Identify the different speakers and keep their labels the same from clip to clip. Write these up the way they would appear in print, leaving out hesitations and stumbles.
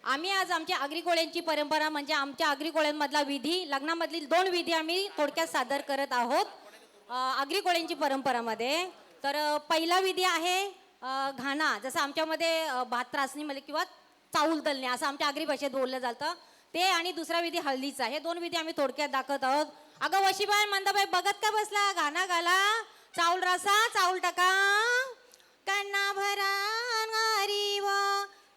Speaker 1: आम्ही आज आमच्या आगरी कोळ्यांची परंपरा म्हणजे आमच्या आगरी कोळ्यांमधला विधी, लग्नामधील 2 विधी आम्ही थोडक्यात सादर करत आहोत आगरी कोळ्यांची परंपरामध्ये. तर पहिला विधी आहे घाणा. जसं आमच्यामध्ये भात त्रासणीमध्ये किंवा चाऊल दलणे असं आमच्या आगरी भाषेत बोललं जातं ते, आणि दुसरा विधी हळदीचा. हे 2 विधी आम्ही थोडक्यात दाखवत आहोत. अगं वशीबाई मंदाबाई बघत का बसला? गाणं घाला. चाऊल रसा चाऊल टाका, कन्ना भरा नारी व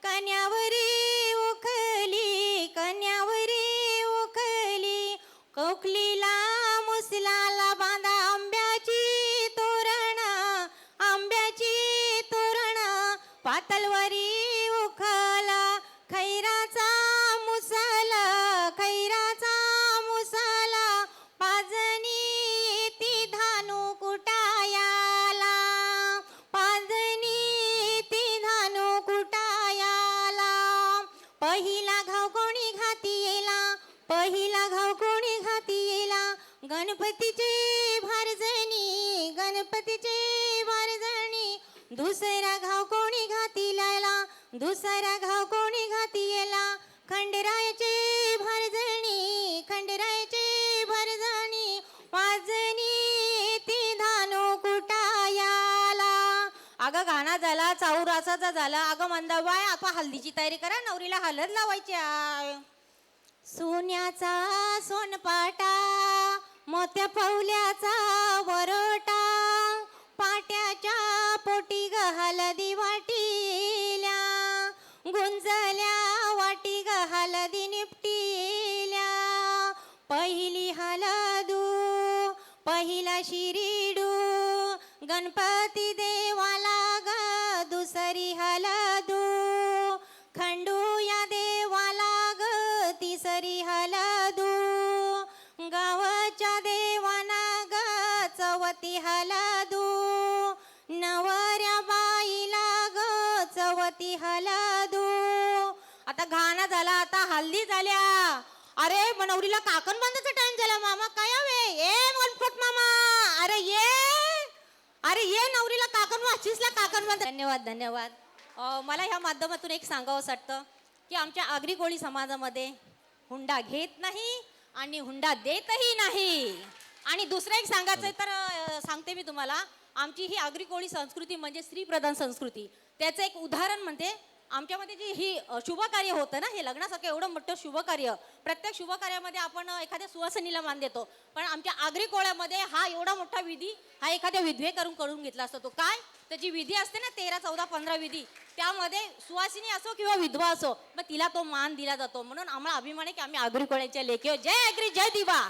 Speaker 1: कन्यावरी उखली, कन्यावरी उखली, कोकलीला मुसलाला बांधा आंब्याची तोरण, आंब्याची तोरण, पातलवरी उखला खैराचा मुसल, खैराचा मुसल, पाजनी ती धानू कुटायाला, पाजनी ती धानू कुटायाला. पहिला घाव कोणी घाती येला, पहिला घाव कोणी घाती येला, गणपतीचे भारजणी, गणपतीचे भारजणी. दुसरा घाव कोणी घाती लायला, दुसरा घाव कोणी घाती येला, खंडरायाचे भारजणी, खंडरायाचे भारजणी, वाजणी ती धानू कुटायाला. अगं गाणा झाला, चाऊरासाचा झाला. अगं मंदाबाई आता हल्दीची तयारी करा, नवरीला हळद लावायची आहे. सोन्याचा सोनपाटा, मोत्या पवल्याचा वरोटा, पाट्याच्या पोटी ग हलदी वाटिल्या, गुंजल्या वाटी ग हलदी निपटिल्या. पहिली हलदू, पहिला शिरीडू, गणपती देवाला ग दुसरी हलदू, खंडू या देवाला ग तिसरी हलदू, गावाच्या देवाना ग चवती हलदू, नवऱ्या बाईला ग चवती हलदू. आता घाणा झाला, आता हल्दी झाल्या. अरे नवरीला काकण बांधायचा टाइम झाला. मामा काय हवे? ए गणपत मामा, अरे ये, अरे ये नवरीला काकण वाचिसला काकण बांध. धन्यवाद धन्यवाद. मला ह्या माध्यमातून एक सांगावं वाटतं की आमच्या आगरी कोळी समाजामध्ये हुंडा घेत नाही आणि हुंडा देतही नाही. आणि दुसरं एक सांगायचं तर सांगते मी तुम्हाला, आमची ही आगरी कोळी संस्कृती म्हणजे स्त्रीप्रधान संस्कृती. त्याचं एक उदाहरण म्हणते, आमच्यामध्ये जी ही शुभकार्य होतं ना, हे लग्नासारखं एवढं मोठं शुभकार्य, प्रत्येक शुभकार्यामध्ये आपण एखाद्या सुवासिनीला मान देतो, पण आमच्या आगरी कोळ्यामध्ये हा एवढा मोठा विधी हा एखाद्या विधवे करून घेतला असतो. तो काय, तर जी विधी असते ना 13, 14, 15 विधी, त्यामध्ये सुवासिनी असो किंवा विधवा असो, मग तिला तो मान दिला जातो. म्हणून आम्हाला अभिमान आहे की आम्ही आगरी कोळ्यांच्या लेकी. जय आगरी जय दिवा.